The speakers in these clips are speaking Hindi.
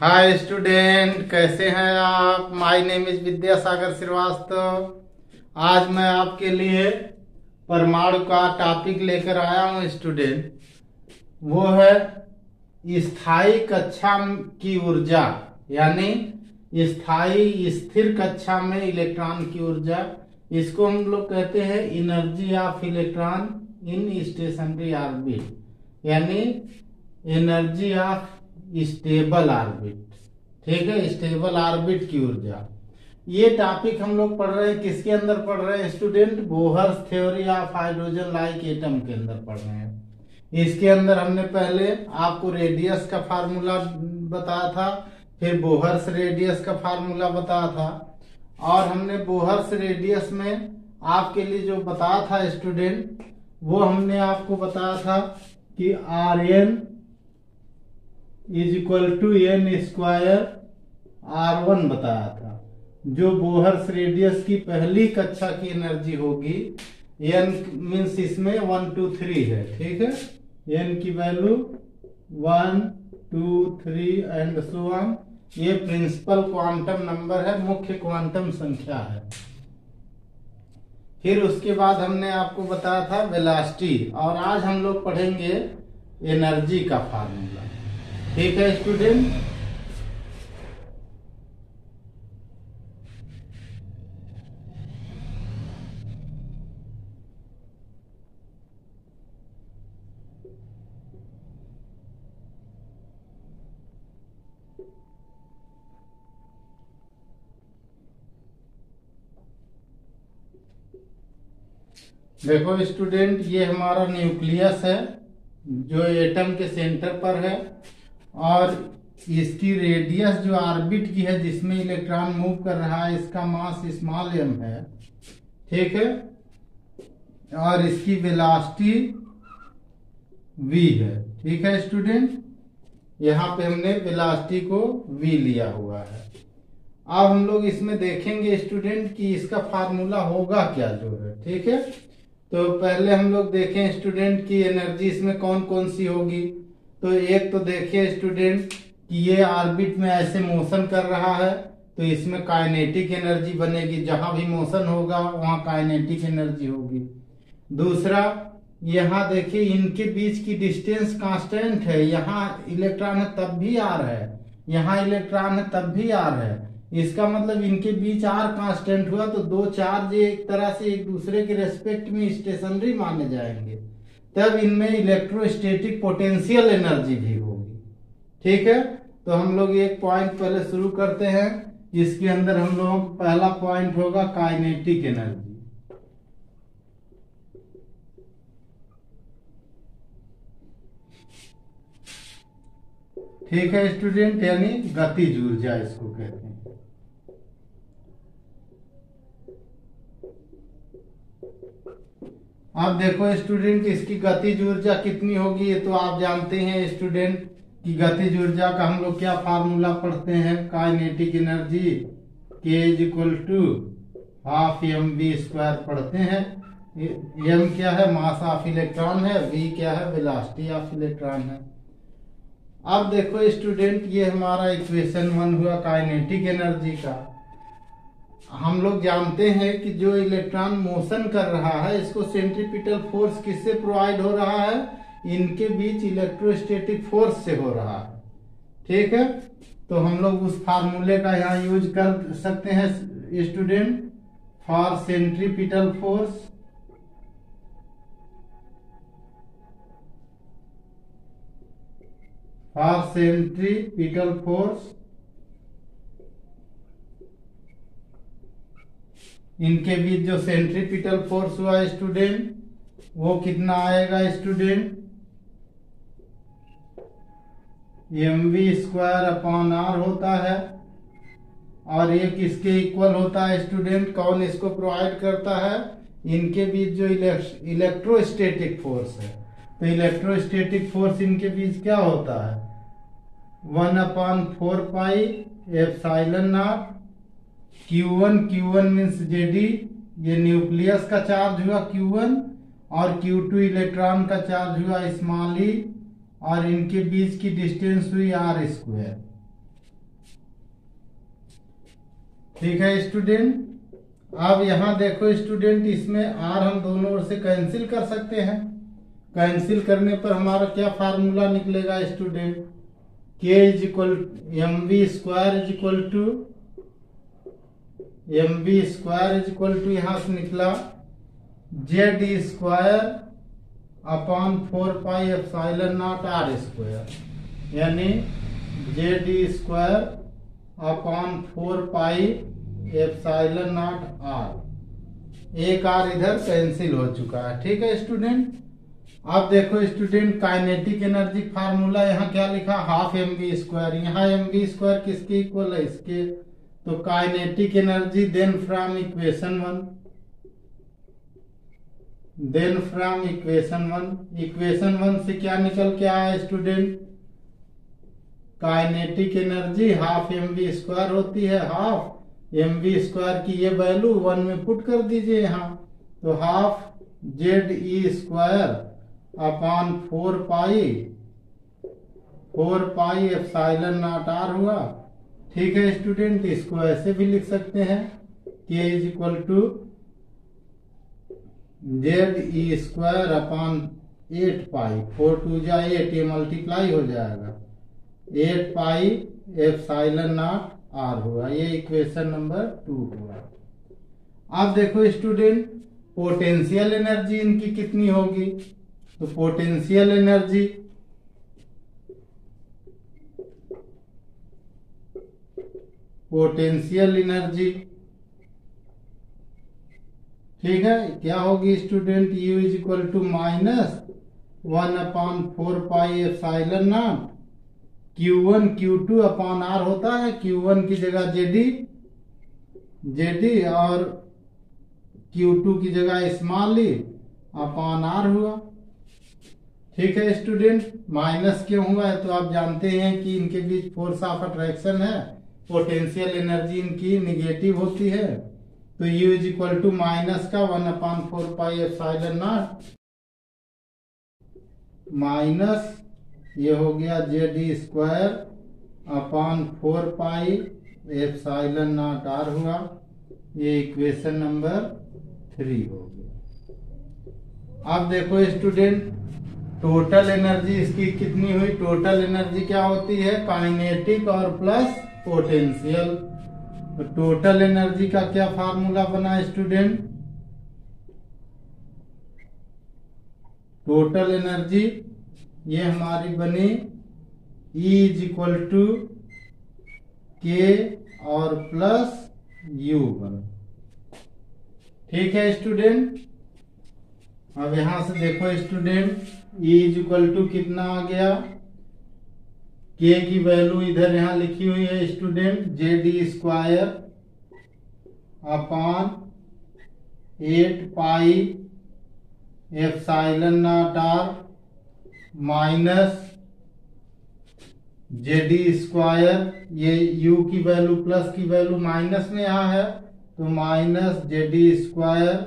हाय स्टूडेंट, कैसे हैं आप। My name is Vidyasagar Shrivastava. आज मैं आपके लिए परमाणु का टॉपिक लेकर आया हूं स्टूडेंट। वो है स्थायी कक्षा की ऊर्जा, यानी स्थायी स्थिर कक्षा में इलेक्ट्रॉन की ऊर्जा। इसको हम लोग कहते हैं energy of electron in stationery orbit, यानी एनर्जी ऑफ स्टेबल ऑर्बिट। ठीक है, स्टेबल ऑर्बिट की ऊर्जा। ये टॉपिक हम लोग पढ़ रहे हैं, किसके अंदर पढ़ रहे हैं student? Bohr's theory of hydrogen like atom के अंदर पढ़ रहे हैं। इसके अंदर हमने पहले आपको रेडियस का फार्मूला बताया था, फिर बोहर्स रेडियस का फार्मूला बताया था, और हमने बोहर्स रेडियस में आपके लिए जो बताया था स्टूडेंट, वो हमने आपको बताया था कि Rn is equal to n square R1 बताया था। जो बोहर्स रेडियस की पहली कक्षा की एनर्जी होगी, n मीन्स इसमें 1 2 3 है। ठीक है, n की वैल्यू 1 2 3 एंड सो ऑन। ये प्रिंसिपल क्वांटम नंबर है, मुख्य क्वांटम संख्या है। फिर उसके बाद हमने आपको बताया था वेलोसिटी, और आज हम लोग पढ़ेंगे एनर्जी का फार्मूला। ठीक है स्टूडेंट। देखो स्टूडेंट, ये हमारा न्यूक्लियस है जो एटम के सेंटर पर है, और इसकी रेडियस जो ऑर्बिट की है जिसमें इलेक्ट्रॉन मूव कर रहा है, इसका मास स्मॉल m है। ठीक है, और इसकी वेलोसिटी v है। ठीक है स्टूडेंट, यहाँ पे हमने वेलोसिटी को v लिया हुआ है। अब हम लोग इसमें देखेंगे स्टूडेंट कि इसका फार्मूला होगा क्या जो है। ठीक है, तो पहले हम लोग देखें स्टूडेंट की एनर्जी इसमें कौन कौन सी होगी। तो एक तो देखिए स्टूडेंट कि ये ऑर्बिट में ऐसे मोशन कर रहा है, तो इसमें काइनेटिक एनर्जी बनेगी। जहां भी मोशन होगा वहां काइनेटिक एनर्जी होगी। दूसरा, यहाँ देखिए इनके बीच की डिस्टेंस कांस्टेंट है। यहाँ इलेक्ट्रॉन है तब भी आर है, यहाँ इलेक्ट्रॉन है तब भी आर है। इसका मतलब इनके बीच आर कांस्टेंट हुआ, तो दो चार्ज एक तरह से एक दूसरे के रेस्पेक्ट में स्टेशनरी माने जाएंगे। तब इनमें इलेक्ट्रोस्टैटिक पोटेंशियल एनर्जी भी होगी। ठीक है, तो हम लोग एक पॉइंट पहले शुरू करते हैं। इसके अंदर हम लोगों का पहला पॉइंट होगा काइनेटिक एनर्जी। ठीक है स्टूडेंट, यानी गतिज ऊर्जा इसको कहते हैं। अब देखो स्टूडेंट, इसकी गतिज ऊर्जा कितनी होगी ये तो आप जानते हैं स्टूडेंट कि गतिज ऊर्जा का हम लोग क्या फार्मूला पढ़ते हैं। Kinetic energy K is equal to half mv square पढ़ते हैं। m क्या है? मास ऑफ इलेक्ट्रॉन है। v क्या है? वेलोसिटी ऑफ इलेक्ट्रॉन है। अब देखो स्टूडेंट, ये हमारा इक्वेशन 1 हुआ काइनेटिक एनर्जी का। हम लोग जानते हैं कि जो इलेक्ट्रॉन मोशन कर रहा है, इसको सेंट्रीपिटल फोर्स किससे प्रोवाइड हो रहा है? इनके बीच इलेक्ट्रोस्टैटिक फोर्स से हो रहा है। ठीक है, तो हम लोग उस फार्मूले का यहाँ यूज कर सकते हैं student. For centripetal force, for centripetal force, इनके बीच जो सेंट्रीपिटल फोर्स हुआ स्टूडेंट, वो कितना आएगा student? mv square upon r होता है। और ये किसके इक्वल होता है स्टूडेंट? कौन इसको प्रोवाइड करता है? इनके बीच जो इलेक्ट्रोस्टैटिक फोर्स है। तो इलेक्ट्रोस्टैटिक फोर्स इनके बीच क्या होता है? 1/4 पाई epsilon not Q1 means Jd, ये न्यूक्लियस का चार्ज हुआ Q1, और Q2 इलेक्ट्रॉन का चार्ज हुआ स्मॉल e, और इनके बीच की डिस्टेंस हुई r स्क्वायर। ठीक है स्टूडेंट। अब यहाँ देखो स्टूडेंट, इसमें आर हम दोनों ओर से कैंसिल कर सकते हैं। कैंसिल करने पर हमारा क्या फार्मूला निकलेगा student? K is equal mv² is equal to यहाँ से निकला z² अपॉन 4πε0r², यानी z² अपॉन 4πε0r। एक आर इधर कैंसिल हो चुका है। ठीक है स्टूडेंट। अब देखो स्टूडेंट, काइनेटिक एनर्जी फार्मूला यहाँ क्या लिखा? Half mv²। यहाँ mv² किसके इक्वल है? इसके। तो kinetic energy then from equation 1 से क्या निकल के आया student? Kinetic energy half mv² होती है। हाफ mv² की ये वैल्यू 1 में पुट कर दीजिए यहाँ, तो हाफ ze² अपॉन 4πε0r हुआ। ठीक है स्टूडेंट। इसको ऐसे भी लिख सकते हैं, k is equal to ze² upon 8π, 4 2 जा 8, ये मल्टीप्लाई हो जाएगा, 8πε0r हुआ। ये इक्वेशन नंबर 2 हुआ। अब देखो स्टूडेंट, पोटेंशियल एनर्जी इनकी कितनी होगी? तो पोटेंशियल एनर्जी ठीक है, क्या होगी student? U is equal to -1 upon 4πε0 Q1 Q2 upon R होता है। Q1 की जगह जेडी और Q2 की जगह स्मॉल ई अपॉन R हुआ। ठीक है स्टूडेंट। माइनस क्यों हुआ है? तो आप जानते हैं कि इनके बीच फोर्स ऑफ अट्रैक्शन है, पोटेंशियल एनर्जी इनकी निगेटिव होती है। तो U is equal to minus का 1 अपॉन 4πε0 माइनस ये हो गया z² अपॉन 4πε0r हुआ। ये इक्वेशन नंबर 3 हो गया। अब देखो स्टूडेंट, टोटल एनर्जी इसकी कितनी हुई? टोटल एनर्जी क्या होती है? काइनेटिक और प्लस पोटेंशियल। तो टोटल एनर्जी का क्या फार्मूला बना स्टूडेंट? टोटल एनर्जी ये हमारी बनी E is equal to K और प्लस U1। ठीक है स्टूडेंट। अब यहां से देखो student, E is equal to कितना आ गया? K की वैल्यू इधर यहाँ लिखी हुई है student, z² upon 8πε0r minus z², ये U की वैल्यू प्लस की वैल्यू माइनस में यहाँ है, तो माइनस z²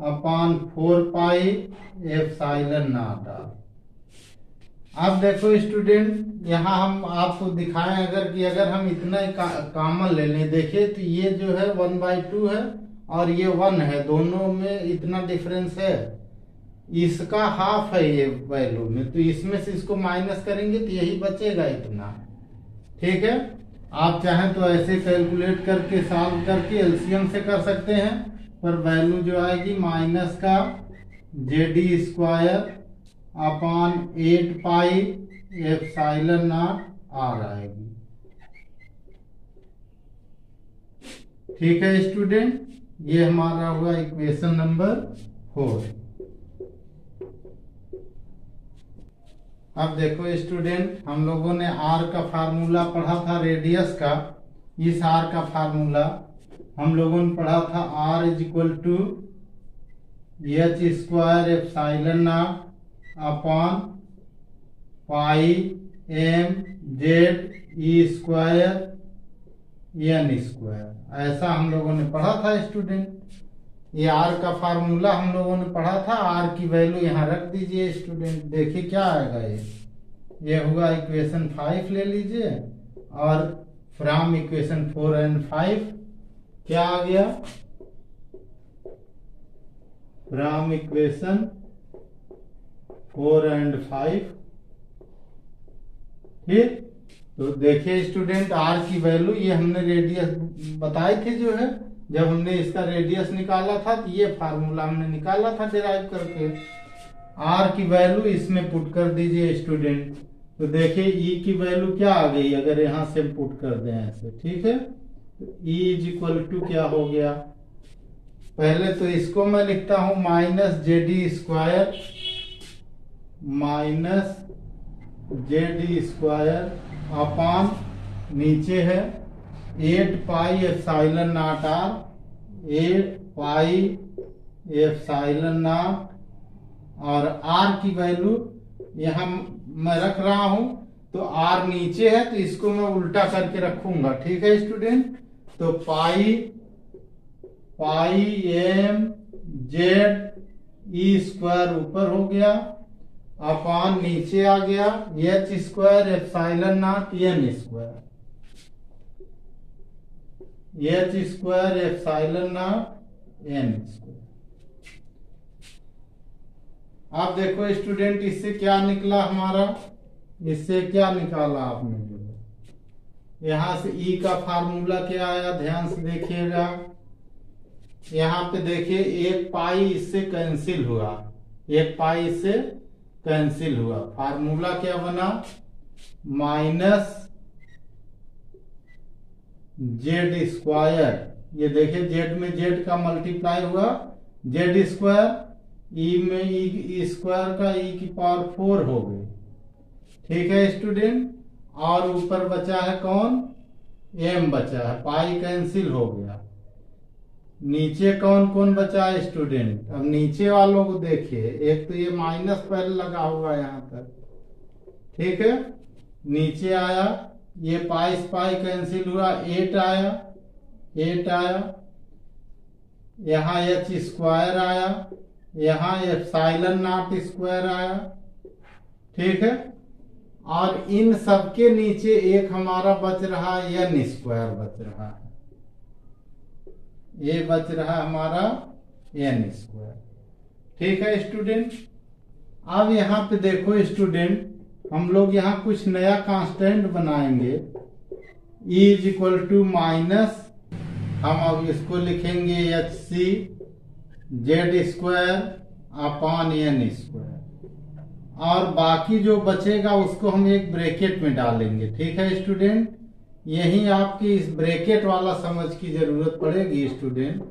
अपॉन 4πε0r। अब देखो स्टूडेंट, यहाँ हम आपको दिखाएं अगर कि अगर हम इतना कॉमन ले लें, देखिए तो ये जो है 1/2 है और ये 1 है, दोनों में इतना डिफरेंस है। इसका हाफ है ये वैल्यू में, तो इसमें से इसको माइनस करेंगे तो यही बचेगा इतना। ठीक है। आप चाहें तो ऐसे कैलकुलेट करके सॉल्व करके एलसीएम से कर सकते हैं, पर वैल्यू जो आएगी माइनस का z² अपॉन 8πε0r आएगी। ठीक है स्टूडेंट। ये हमारा हुआ इक्वेशन नंबर 4। अब देखो स्टूडेंट, हम लोगों ने R का फार्मूला पढ़ा था रेडियस का। इस R का फार्मूला हम लोगों ने पढ़ा था, R is equal to h² upon πmze²n²। ऐसा हम लोगों ने पढ़ा था स्टूडेंट। ये R का फार्मूला हम लोगों ने पढ़ा था। R की वैल्यू यहाँ रख दीजिए स्टूडेंट, देखिए क्या आएगा। ये हुआ इक्वेशन 5 ले लीजिए, और फ्रॉम इक्वेशन 4 एंड 5 क्या आ गया, फ्रॉम इक्वेशन 4 और 5। ठीक, तो देखिए स्टूडेंट, आर की वैल्यू, ये हमने रेडियस बताए थे जो है, जब हमने इसका रेडियस निकाला था तो ये फार्मूला हमने निकाला था डिराइव करके। आर की वैल्यू इसमें पुट कर दीजिए स्टूडेंट। तो देखिए ई की वैल्यू क्या आ गई अगर यहां से पुट कर दें ऐसे। ठीक है, तो ई इज इक्वल टू क्या हो गया, पहले तो इसको मैं लिखता हूं minus Z square, minus Z square upon, नीचे है 8 pi epsilon nought R, 8 pi epsilon nought, और आर की वैल्यू यहां मैं रख रहा हूं, तो आर नीचे है तो इसको मैं उल्टा करके रखूंगा। ठीक है स्टूडेंट, तो पाई एम जेड ई स्क्वायर ऊपर हो गया, अपान नीचे आ गया H square epsilon not an square, H square epsilon not an square. आप देखो स्टूडेंट, इससे क्या निकला हमारा, इससे क्या निकाला आपने जो है, यहां से ई का फार्मूला क्या आया, ध्यान से देखिएगा। यहाँ पे देखिए 1 पाई इससे कैंसिल हुआ, 1 पाई इससे कैंसिल हुआ, फार्मूला क्या बना, माइनस जेड स्क्वायर, ये देखिए जेड में जेड का मल्टीप्लाई हुआ, जेड स्क्वायर, ई में ई स्क्वायर का ई की पावर 4 हो गई। ठीक है स्टूडेंट, और ऊपर बचा है कौन, एम बचा है, पाई कैंसिल हो गया, नीचे कौन कौन बचा है स्टूडेंट, अब नीचे वालों को देखिए, एक तो ये माइनस पहले लगा हुआ यहां तक। ठीक है, नीचे आया ये पाई पाई कैंसिल हुआ, 8 आया, 8 आया, यहाँ एच स्क्वायर आया, यहाँ एप्सिलॉन नॉट स्क्वायर आया। ठीक है, और इन सबके नीचे एक हमारा बच रहा है एन स्क्वायर बच रहा है, ये बच रहा हमारा एन स्क्वायर। ठीक है स्टूडेंट, अब यहाँ पे देखो स्टूडेंट, हम लोग यहाँ कुछ नया कांस्टेंट बनाएंगे, E is equal to minus, हम अब इसको लिखेंगे h c Z square upon n square, और बाकी जो बचेगा उसको हम एक ब्रैकेट में डालेंगे। ठीक है स्टूडेंट, यही आपकी इस ब्रैकेट वाला समझ की जरूरत पड़ेगी स्टूडेंट,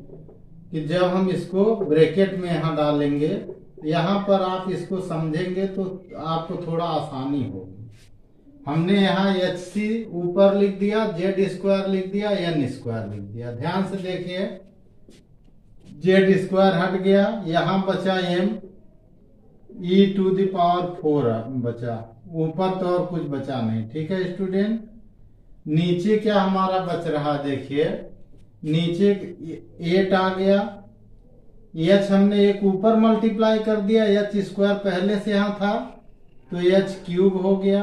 कि जब हम इसको ब्रैकेट में यहाँ डालेंगे, यहाँ पर आप इसको समझेंगे तो आपको थोड़ा आसानी होगी। हमने यहाँ एच सी ऊपर लिख दिया, जेड स्क्वायर लिख दिया, एन स्क्वायर लिख दिया, ध्यान से देखिए, जेड स्क्वायर हट गया, यहाँ बचा m, e to the power 4 बचा, ऊपर तो और कुछ बचा नहीं। ठीक है स्टूडेंट, नीचे क्या हमारा बच रहा, देखिए नीचे 8 आ गया, एच हमने एक ऊपर मल्टीप्लाई कर दिया, एच स्क्वायर पहले से यहाँ था तो एच क्यूब हो गया।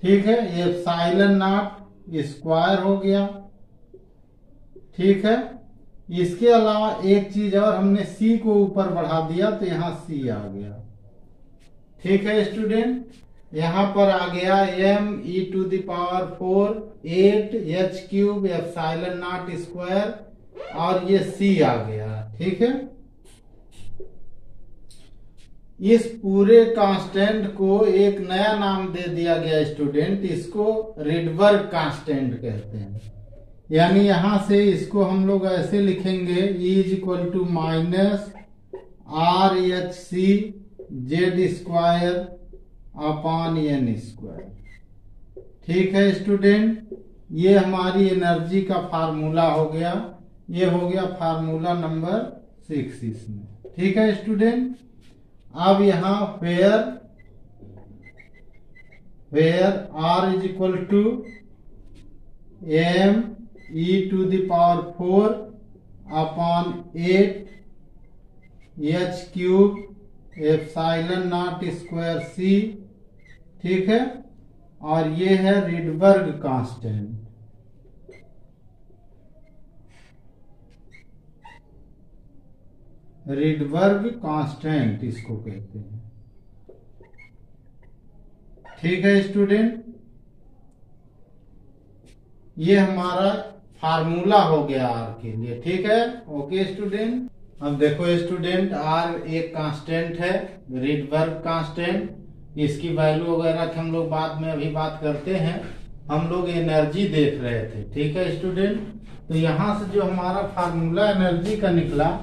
ठीक है, एप्सिलॉन नॉट स्क्वायर हो गया। ठीक है, इसके अलावा एक चीज और, हमने सी को ऊपर बढ़ा दिया तो यहाँ सी आ गया। ठीक है स्टूडेंट, यहाँ पर आ गया m e to the power 4 8 h cube epsilon not square, और ये सी आ गया। ठीक है, इस पूरे कांस्टेंट को एक नया नाम दे दिया गया स्टूडेंट, इसको रिडबर्ग कांस्टेंट कहते हैं। यानी यहां से इसको हम लोग ऐसे लिखेंगे, E is equal to minus R h c Z square upon n square. ठीक है स्टूडेंट, ये हमारी एनर्जी का फार्मूला हो गया, ये हो गया फार्मूला नंबर 6 इसमें। ठीक है स्टूडेंट, अब यहाँ where R is equal to m e to the power 4 upon 8 h cube epsilon not square c. ठीक है, और ये है रिडबर्ग कांस्टेंट। रिडबर्ग कांस्टेंट इसको कहते हैं। ठीक है स्टूडेंट, ये हमारा फार्मूला हो गया आर के लिए। ठीक है, ओके स्टूडेंट। अब देखो स्टूडेंट, आर एक कांस्टेंट है, रिडबर्ग कांस्टेंट। इसकी वैल्यू वगैरह की हम लोग बाद में अभी बात करते हैं। हम लोग एनर्जी देख रहे थे। ठीक है स्टूडेंट, तो यहाँ से जो हमारा फार्मूला एनर्जी का निकला,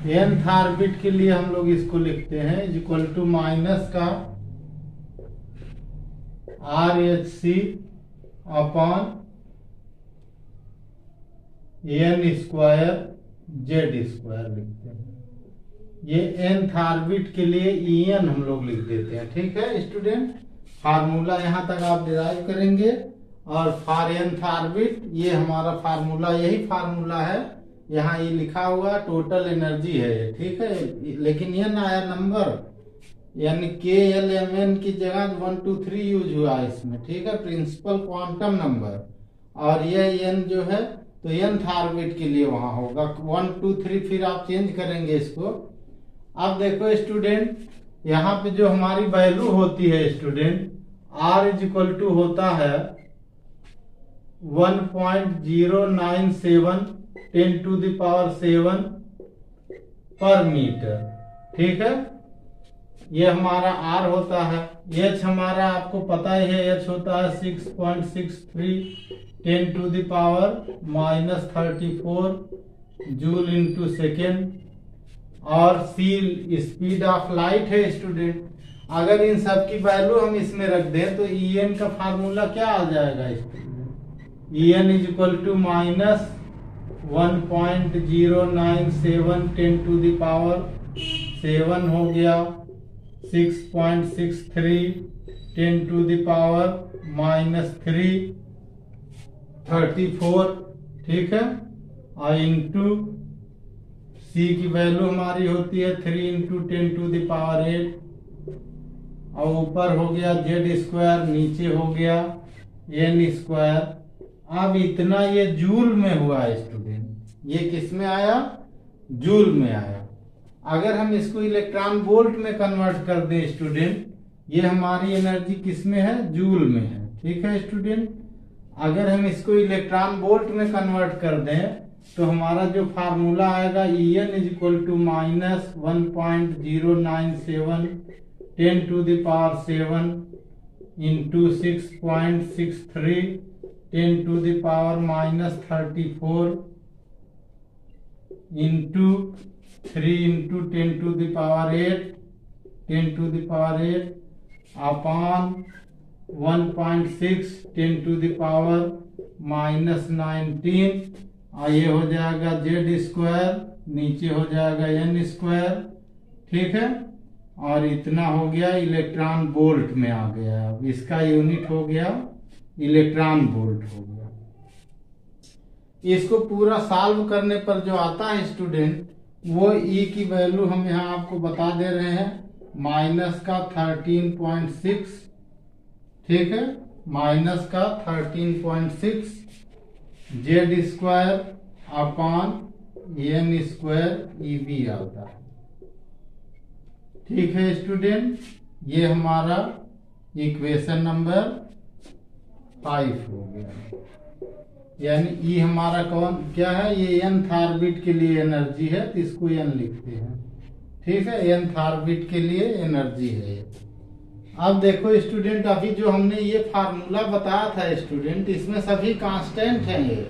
nth ऑर्बिट के लिए हम लोग इसको लिखते हैं इज इक्वल टू माइनस का RH upon n square Z square लिखते हैं। ये nth ऑर्बिट के लिए En हम लोग लिख देते हैं। ठीक है स्टूडेंट, फार्मूला यहाँ तक आप डिराइव करेंगे। और फॉर nth ऑर्बिट ये हमारा फार्मूला, यही फार्मूला है, यहाँ ये लिखा हुआ टोटल एनर्जी है। ठीक है, लेकिन n आया नंबर, यानी KLMN की जगह 1 2 3 यूज हुआ इसमें। ठीक है, प्रिंसिपल क्वांटम नंबर। और ये n जो है तो nth ऑर्बिट के लिए वहां होगा 1 2 3, फिर आप चेंज करेंगे इसको। अब देखो स्टूडेंट, यहाँ पे जो हमारी वैल्यू होती है student, R is equal to होता है 1.097 10⁷ पर मीटर। ठीक है, ये हमारा R होता है। H हमारा आपको पता ही है, H होता है 6.63 10⁻⁻34 जूल इंटू सेकेंड। और C स्पीड ऑफ लाइट है स्टूडेंट। अगर इन सब की वैल्यू हम इसमें रख दें तो En का फार्मूला क्या आ जाएगा student? En is equal to minus 1.097 10⁻7 हो गया, 6.63 10⁻³ ठीक है, और इंटू C की वैल्यू हमारी होती है 3 × 10⁸ और ऊपर हो गया Z स्क्वायर, नीचे हो गया N स्क्वायर। अब इतना ये जूल में हुआ स्टूडेंट, ये किस में आया? जूल में आया। अगर हम इसको इलेक्ट्रॉन वोल्ट में कन्वर्ट कर दें स्टूडेंट, ये हमारी एनर्जी किस में है? जूल में है। ठीक है स्टूडेंट, अगर हम इसको इलेक्ट्रॉन वोल्ट में कन्वर्ट कर दें तो हमारा जो फार्मूला आएगा En is equal to minus 1.097 10⁻7 into 6.63 10⁻⁻34 into 3 × 10⁸ upon 1.6 10⁻⁻19 और ये हो जाएगा Z स्क्वायर, नीचे हो जाएगा N स्क्वायर। ठीक है, और इतना हो गया इलेक्ट्रॉन वोल्ट में आ गया। अब इसका यूनिट हो गया इलेक्ट्रॉन वोल्ट हो गया। इसको पूरा सॉल्व करने पर जो आता है स्टूडेंट, वो E की वैल्यू हम यहाँ आपको बता दे रहे हैं, माइनस का 13.6। ठीक है, माइनस का 13.6 Z square upon N square EB आता है। ठीक है स्टूडेंट, ये हमारा इक्वेशन नंबर 5 हो गया। यानी E हमारा कौन क्या है? ये nth ऑर्बिट के लिए एनर्जी है, तो इसको N लिखते हैं। ठीक है, nth ऑर्बिट के लिए एनर्जी है। अब देखो स्टूडेंट, अभी जो हमने ये फार्मूला बताया था स्टूडेंट, इसमें सभी कांस्टेंट हैं। ये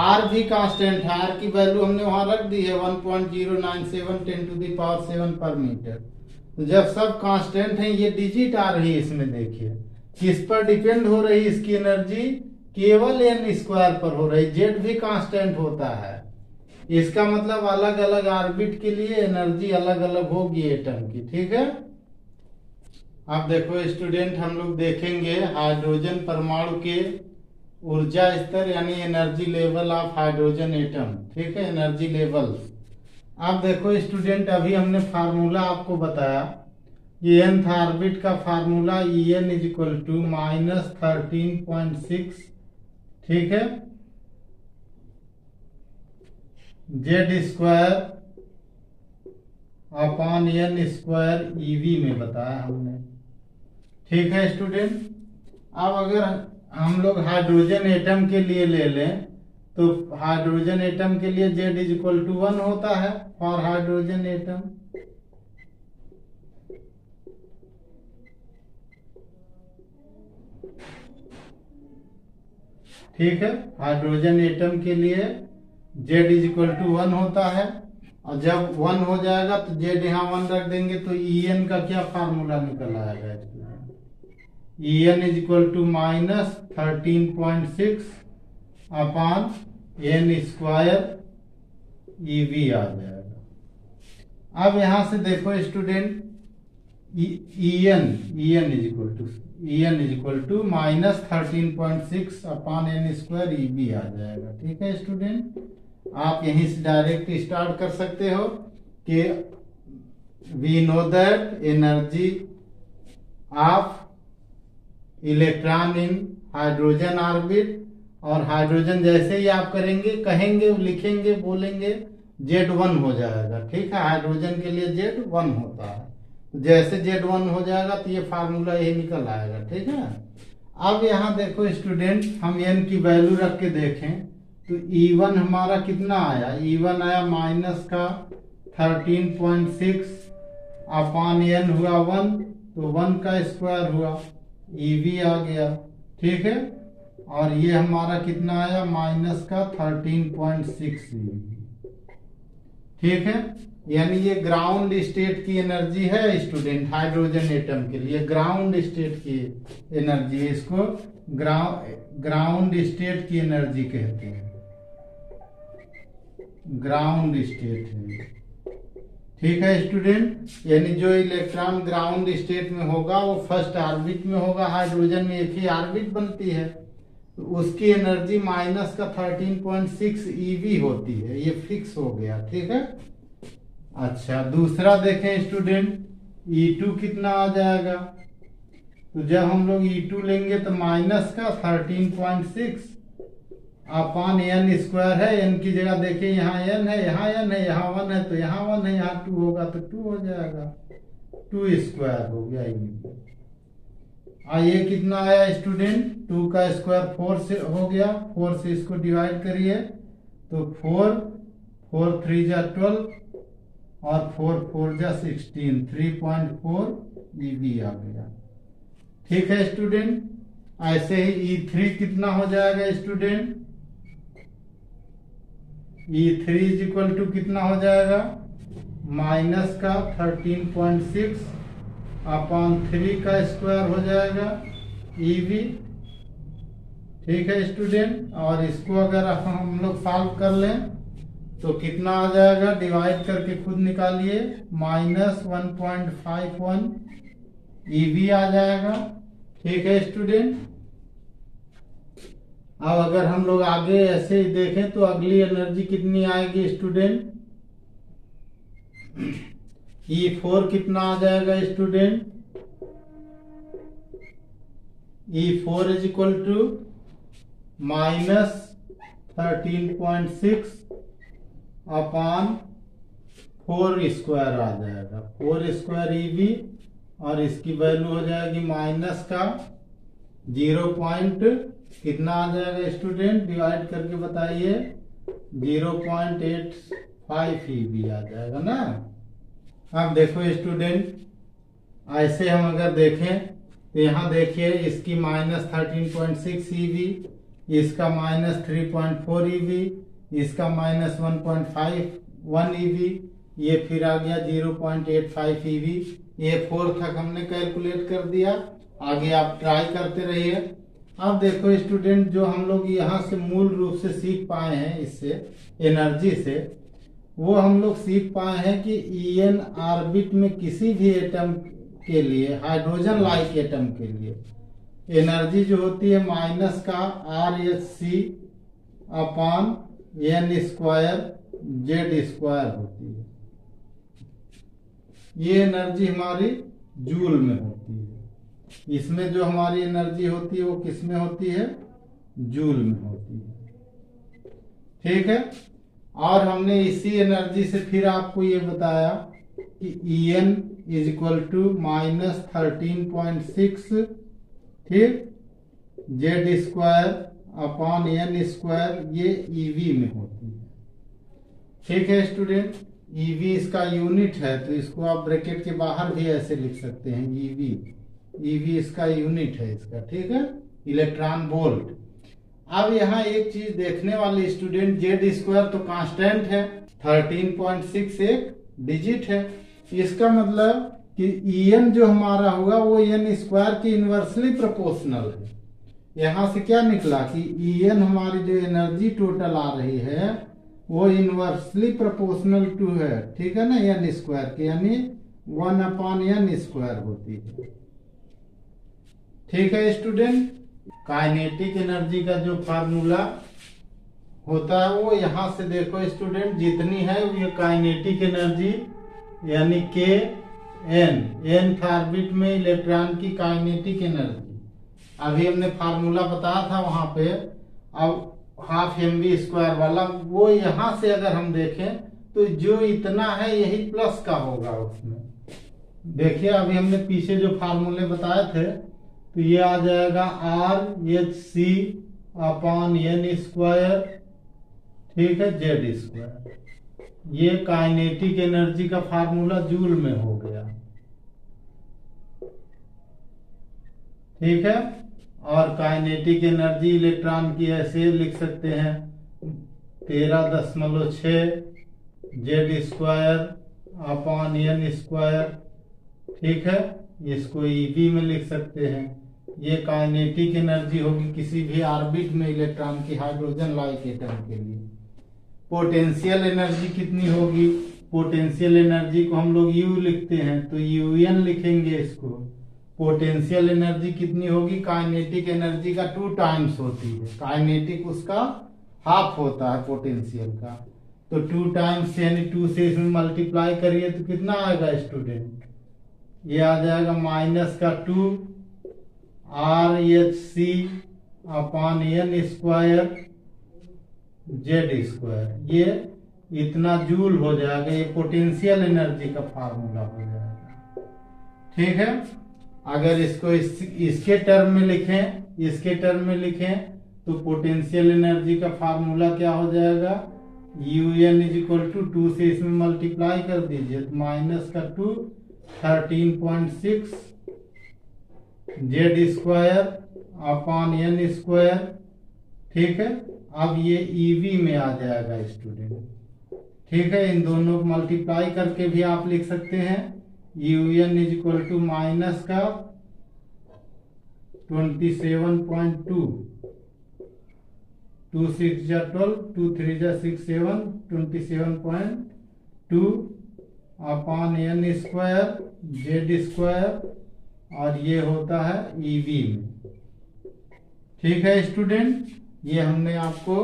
R भी कांस्टेंट है, R की वैल्यू हमने वहां रख दी है 1.097 10⁻7 पर मीटर। तो जब सब कांस्टेंट हैं, ये डिजिट आ रही है इसमें, देखिए किस पर डिपेंड हो रही है इसकी एनर्जी? केवल N स्क्वायर पर हो रही। Z भी कांस्टेंट होता है, इसका मतलब अलग अलग ऑर्बिट के लिए एनर्जी अलग अलग होगी एटम की। ठीक है, अब देखो स्टूडेंट, हम लोग देखेंगे हाइड्रोजन परमाणु के ऊर्जा स्तर, यानी energy level of hydrogen atom. ठीक है, एनर्जी लेवल। अब देखो स्टूडेंट, अभी हमने फार्मूला आपको बताया कि nth ऑर्बिट का formula En is equal to minus 13.6। ठीक है, Z square upon n square eV में बताया हमने। ठीक है स्टूडेंट। अब अगर हम लोग हाइड्रोजन एटम के लिए ले लें तो हाइड्रोजन एटम के लिए Z इक्वल टू 1 होता है फॉर हाइड्रोजन एटम। ठीक है, हाइड्रोजन एटम के लिए Z इक्वल टू 1 होता है, और जब 1 हो जाएगा तो Z यहाँ 1 रख देंगे तो En का क्या फार्मूला निकल आएगा। En is equal to minus 13.6 upon n square eV आ जाएगा। अब यहां से देखो student, En is equal to minus 13.6 upon n square eV आ जाएगा। ठीक है स्टूडेंट, आप यहीं से डायरेक्ट स्टार्ट कर सकते हो कि we know that energy of electron in hydrogen orbit, और हाइड्रोजन जैसे ही आप करेंगे, कहेंगे, लिखेंगे, बोलेंगे, Z1 हो जाएगा। ठीक है, हाइड्रोजन के लिए Z1 होता है, जैसे Z1 हो जाएगा तो ये फार्मूला यही निकल आएगा। ठीक है, अब यहाँ देखो स्टूडेंट, हम n की वैल्यू रख के देखें तो E1 हमारा कितना आया। E1 आया माइनस का 13.6 अपॉन n हुआ 1, तो 1 का स्क्वायर हुआ, EV आ गया। ठीक है, और ये हमारा कितना आया, माइनस का 13.6 EV। ठीक है, यानी ये ग्राउंड स्टेट की एनर्जी है स्टूडेंट, हाइड्रोजन एटम के लिए ग्राउंड स्टेट की एनर्जी है, इसको ग्राउंड स्टेट की एनर्जी कहते हैं, ग्राउंड स्टेट है। ठीक है स्टूडेंट, यानी जो इलेक्ट्रॉन ग्राउंड स्टेट में होगा वो फर्स्ट ऑर्बिट में होगा। हाइड्रोजन में एक ही ऑर्बिट बनती है, तो उसकी एनर्जी माइनस का 13.6 EV होती है, ये फिक्स हो गया। ठीक है, अच्छा दूसरा देखें स्टूडेंट, E2 कितना आ जाएगा। तो जब हम लोग E2 लेंगे तो माइनस का 13.6 अपॉन n स्क्वायर है, n की जगह देखिए यहाँ n है, यहाँ n है, यहाँ 1 है, तो यहाँ 1 है, यहाँ 2 होगा तो 2 हो जाएगा, 2 स्क्वायर हो गया। ये कितना आया स्टूडेंट, 2 का स्क्वायर 4 से हो गया, 4 से इसको डिवाइड करिए तो 4 3 जा 12 और 4 4 जा 16, 3.4 EV आ गया। ठीक है स्टूडेंट, ऐसे ही E3 कितना हो जाएगा student, E3 is equal to कितना हो जाएगा, माइनस का 13.6 अपॉन 3 का स्क्वायर हो जाएगा EV। ठीक है स्टूडेंट, और इसको अगर हम लोग सॉल्व कर लें तो कितना आ जाएगा, डिवाइड करके खुद निकालिए, माइनस 1.51 EV आ जाएगा। ठीक है स्टूडेंट, अब अगर हम लोग आगे ऐसे ही देखें तो अगली एनर्जी कितनी आएगी स्टूडेंट, E4 कितना आ जाएगा student, E4 is equal to minus 13.6 upon 4 square आ जाएगा, 4 स्क्वायर EV, और इसकी वैल्यू हो जाएगी माइनस का 0. कितना आ जाएगा स्टूडेंट, डिवाइड करके बताइए, 0.85 EV आ जाएगा ना। अब देखो स्टूडेंट, ऐसे हम अगर देखें तो यहाँ देखिए, इसकी माइनस 13.6 EV, इसका माइनस 3.4 EV, इसका माइनस 1.51 EV, ये फिर आ गया 0.85 EV। ये 4 तक हमने कैलकुलेट कर दिया, आगे आप ट्राई करते रहिए। अब देखो स्टूडेंट, जो हम लोग यहाँ से मूल रूप से सीख पाए हैं इससे एनर्जी से, वो हम लोग सीख पाए हैं कि En ऑर्बिट में किसी भी एटम के लिए, हाइड्रोजन लाइक एटम के लिए एनर्जी जो होती है माइनस का RHc upon n square Z square होती है। ये एनर्जी हमारी जूल में होती है, इसमें जो हमारी एनर्जी होती है वो किस में होती है, जूल में होती है। ठीक है, और हमने इसी एनर्जी से फिर आपको ये बताया कि En इज इक्वल टू -13.6, ठीक, Z square upon n square, ये ईवी में होती है। ठीक है स्टूडेंट, ईवी इसका यूनिट है, तो इसको आप ब्रैकेट के बाहर भी ऐसे लिख सकते हैं, ईवी, ईवी इसका यूनिट है इसका, ठीक है, इलेक्ट्रॉन वोल्ट। अब यहाँ एक चीज देखने वाले स्टूडेंट, जेड स्क्वायर तो कांस्टेंट है, 13.6 एक डिजिट है, इसका मतलब कि En जो हमारा होगा वो एन स्क्वायर की इनवर्सली प्रोपोर्शनल है। यहाँ से क्या निकला कि En हमारी जो एनर्जी टोटल आ रही है वो इनवर्सली प्रोपोर्शनल टू है, ठीक है ना, एन स्क्वायर के, यानी 1/n स्क्वायर होती है। ठीक है स्टूडेंट, काइनेटिक एनर्जी का जो फार्मूला होता है वो यहाँ से देखो स्टूडेंट, जितनी है ये काइनेटिक एनर्जी यानी के nth ऑर्बिट में इलेक्ट्रॉन की काइनेटिक एनर्जी, अभी हमने फार्मूला बताया था वहां पे, अब ½ वाला, वो यहाँ से अगर हम देखें तो जो इतना है यही प्लस का होगा उसमें। देखिए अभी हमने पीछे जो फार्मूले बताए थे, तो ये आ जाएगा RH अपॉन n स्क्वायर, ठीक है, जेड स्क्वायर। ये काइनेटिक एनर्जी का फार्मूला जूल में हो गया, ठीक है। और काइनेटिक एनर्जी इलेक्ट्रॉन की ऐसे लिख सकते हैं 13.6 Z square upon n square, ठीक है, इसको ईवी में लिख सकते हैं। ये काइनेटिक एनर्जी होगी किसी भी ऑर्बिट में इलेक्ट्रॉन की, हाइड्रोजन लाइक एटम के लिए। पोटेंशियल एनर्जी कितनी होगी, पोटेंशियल एनर्जी को हम लोग U लिखते हैं, तो UN लिखेंगे इसको। पोटेंशियल एनर्जी कितनी होगी, काइनेटिक एनर्जी का 2 टाइम्स होती है, काइनेटिक उसका हाफ होता है पोटेंशियल का, तो 2 टाइम्स यानी 2 से इसमें मल्टीप्लाई करिए तो कितना आएगा स्टूडेंट, ये आ जाएगा -2 RH upon n square Z square, ये इतना जूल हो जाएगा, ये पोटेंशियल एनर्जी का फार्मूला हो जाएगा। ठीक है, अगर इसको इसके टर्म में लिखें, इसके टर्म में लिखें तो पोटेंशियल एनर्जी का फार्मूला क्या हो जाएगा, UN इज इक्वल टू 2 से इसमें मल्टीप्लाई कर दीजिए तो -2 13.6 Z square upon n square, ठीक है। अब ये ईवी में आ जाएगा स्टूडेंट, ठीक है, इन दोनों को मल्टीप्लाई करके भी आप लिख सकते हैं, UN is equal to minus का 27.2, 2 6 जा 12, 2 3 जा 6 7, 27.2 upon n square Z square, और ये होता है ईवी में। ठीक है स्टूडेंट, ये हमने आपको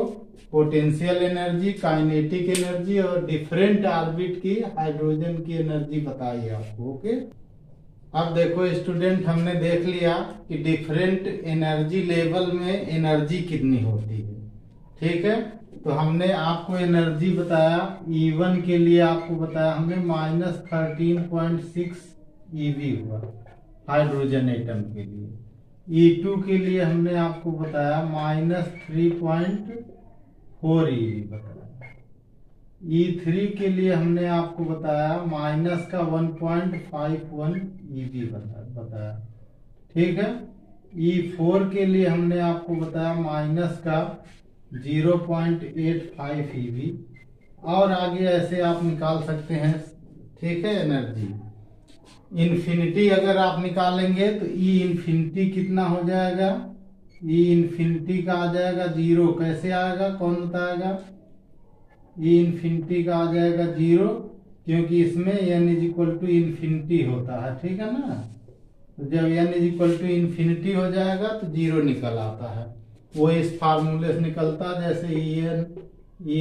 पोटेंशियल एनर्जी, काइनेटिक एनर्जी और डिफरेंट ऑर्बिट की हाइड्रोजन की एनर्जी बताई आपको। ओके, अब देखो स्टूडेंट, हमने देख लिया कि डिफरेंट एनर्जी लेवल में एनर्जी कितनी होती है। ठीक है, तो हमने आपको एनर्जी बताया, E1 के लिए आपको बताया हमने -13.6 EV हुआ हाइड्रोजन एटम के लिए। E2 के लिए हमने आपको बताया -3.4 EV बताया। E3 के लिए हमने आपको बताया -1.51 EV बताया। ठीक है, E4 के लिए हमने आपको बताया -0.85 EV, और आगे ऐसे आप निकाल सकते हैं। ठीक है, एनर्जी इन्फिनिटी अगर आप निकालेंगे तो E इन्फिनिटी कितना हो जाएगा, E इन्फिनिटी का आ जाएगा 0। कैसे आएगा, कौन बताएगा, E इन्फिनिटी का आ जाएगा 0, क्योंकि इसमें n is equal to infinity होता है। ठीक है ना, तो जब n is equal to infinity हो जाएगा तो 0 निकल आता है, वो इस फार्मूले से निकलता है। जैसे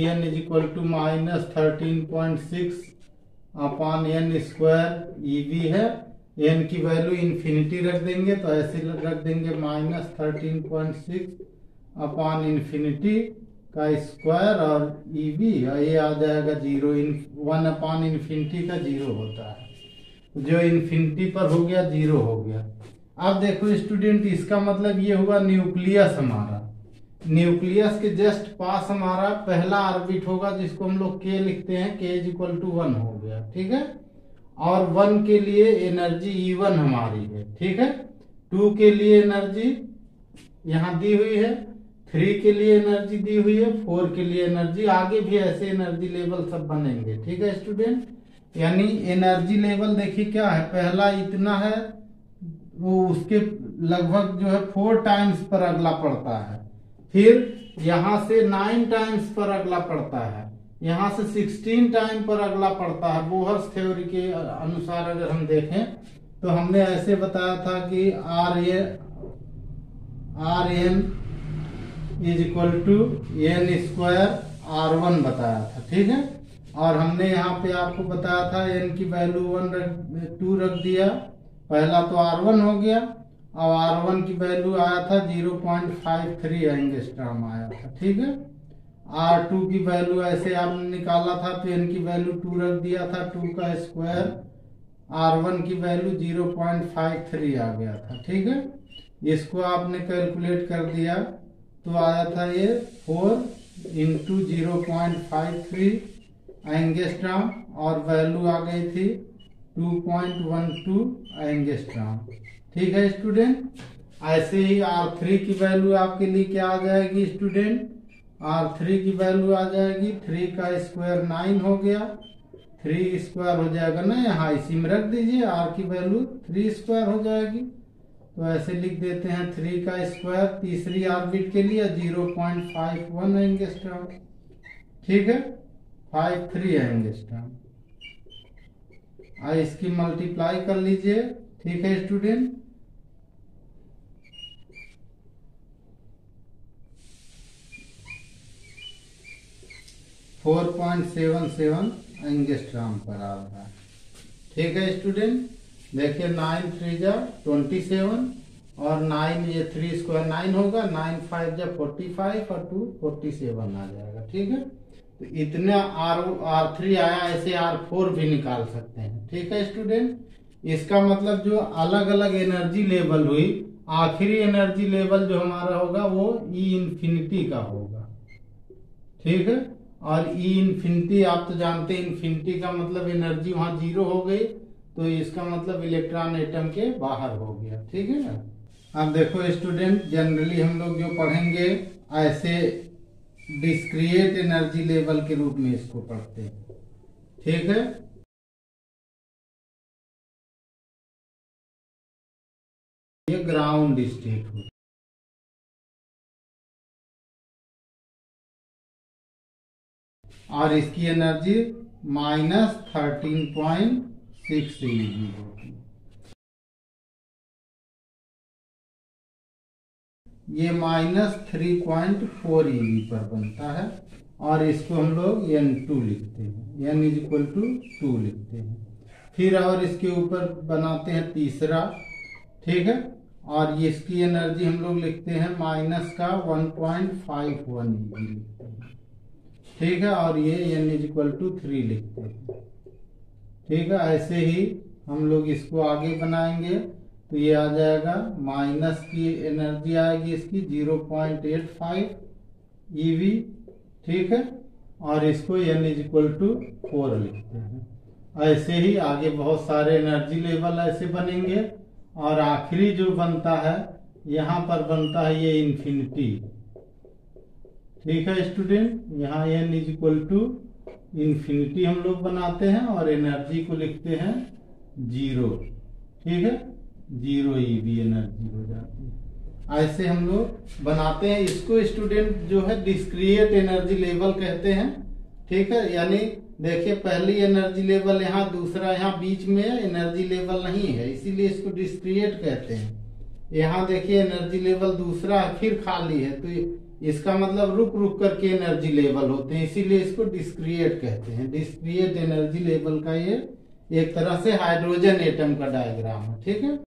En is equal to -13.6 upon n square EV है, n की वैल्यू इन्फिनिटी रख देंगे तो ऐसे रख देंगे -13.6 अपॉन इन्फिनिटी, का स्क्वायर और ईवी, और ये आ जाएगा 0, 1/∞ का 0 होता है, जो इन्फिनिटी पर हो गया 0 हो गया। अब देखो स्टूडेंट, इसका मतलब ये हुआ न्यूक्लियस हमारा, न्यूक्लियस के जस्ट पास हमारा पहला ऑर्बिट होगा जिसको हम लोग के लिखते हैं, k = 1 हो गया, ठीक है। और 1 के लिए एनर्जी E1 हमारी है, ठीक है। 2 के लिए एनर्जी यहाँ दी हुई है, 3 के लिए एनर्जी दी हुई है, 4 के लिए एनर्जी, आगे भी ऐसे एनर्जी लेवल सब बनेंगे, ठीक है स्टूडेंट। यानी एनर्जी लेवल देखिए क्या है, पहला इतना है, वो उसके लगभग जो है 4 टाइम्स पर अगला पड़ता है, फिर यहाँ से 9 टाइम्स पर अगला पड़ता है, यहाँ से 16 टाइम पर अगला पड़ता है। बोहर्स थ्योरी के अनुसार अगर हम देखें तो हमने ऐसे बताया था कि Rn = n² R1 बताया था, ठीक है। और हमने यहाँ पे आपको बताया था n की वैल्यू 2 रख दिया, पहला तो R1 हो गया, और R1 की वैल्यू आया था 0.53 एंगस्ट्रॉम आया था, ठीक है। R2 की वैल्यू ऐसे आपने निकाला था तो n की वैल्यू 2 रख दिया था, 2 का स्क्वायर, R1 की वैल्यू 0.53 आ गया था, ठीक है। इसको आपने कैलकुलेट कर दिया तो आया था ये 4 × 0.53 एंगस्ट्रॉम, और वैल्यू आ गई थी 2.12 एंगस्ट्रॉम, ठीक है स्टूडेंट। ऐसे ही R3 की वैल्यू आपके लिए क्या आ जाएगी स्टूडेंट, R3 की वैल्यू आ जाएगी 3 का स्क्वायर 9 हो गया, 3 स्क्वायर हो जाएगा ना, यहाँ इसी में रख दीजिए, R की वैल्यू 3 स्क्वायर हो जाएगी, तो ऐसे लिख देते हैं 3 का स्क्वायर तीसरी ऑर्बिट के लिए 0.51 एंगस्ट्रॉम, ठीक है, 53 एंगस्ट्रॉम। इसकी मल्टीप्लाई कर लीजिए, ठीक है स्टूडेंट। .77 एंगस्ट्रॉम पर आ रहा है, ठीक है स्टूडेंट। देखिए 9 3 जा 27, और 9 ये 3 स्क्वायर 9 होगा, 9 5 जा 45, और 2 47 आ जाएगा, ठीक है। तो इतना R3 आया, ऐसे R4 भी निकाल सकते हैं, ठीक है स्टूडेंट। इसका मतलब जो अलग अलग एनर्जी लेवल हुई, आखिरी एनर्जी लेवल जो हमारा होगा वो E∞ का होगा, ठीक है। और E∞ आप तो जानते हैं, इन्फिनिटी का मतलब एनर्जी वहां 0 हो गई, तो इसका मतलब इलेक्ट्रॉन एटम के बाहर हो गया, ठीक है ना। अब देखो स्टूडेंट, जनरली हम लोग जो पढ़ेंगे ऐसे डिस्क्रिएट एनर्जी लेवल के रूप में इसको पढ़ते हैं, ठीक है। ये ग्राउंड स्टेट हो, और इसकी एनर्जी -13.6 eV होगी। ये -3.4 eV पर बनता है, और इसको हम लोग N2 लिखते हैं, N = 2 लिखते हैं। फिर और इसके ऊपर बनाते हैं तीसरा, ठीक है, और इसकी एनर्जी हम लोग लिखते हैं -1.51 eV लिखते हैं, ठीक है, और ये N = 3 लिखते हैं, ठीक है। ऐसे ही हम लोग इसको आगे बनाएंगे तो ये आ जाएगा, माइनस की एनर्जी आएगी इसकी 0.85 eV, ठीक है, और इसको N = 4 लिखते हैं। ऐसे ही आगे बहुत सारे एनर्जी लेवल ऐसे बनेंगे, और आखिरी जो बनता है यहाँ पर बनता है ये इन्फिनिटी, ठीक है स्टूडेंट। यहाँ N = इन्फिनिटी हम लोग बनाते हैं, और एनर्जी को लिखते हैं 0, ठीक है, 0 eV एनर्जी हो जाती है। ऐसे हम लोग बनाते हैं, इसको स्टूडेंट जो है डिस्क्रिएट एनर्जी लेवल कहते हैं, ठीक है। यानी देखिए पहली एनर्जी लेवल यहाँ, दूसरा यहाँ, बीच में एनर्जी लेवल नहीं है, इसीलिए इसको डिस्क्रिएट कहते हैं। यहाँ देखिए एनर्जी लेवल दूसरा है, फिर खाली है, तो इसका मतलब रुक रुक करके एनर्जी लेवल होते हैं, इसीलिए इसको डिस्क्रिएट कहते हैं। डिस्क्रिएट एनर्जी लेवल का ये एक तरह से हाइड्रोजन एटम का डायग्राम है, ठीक है।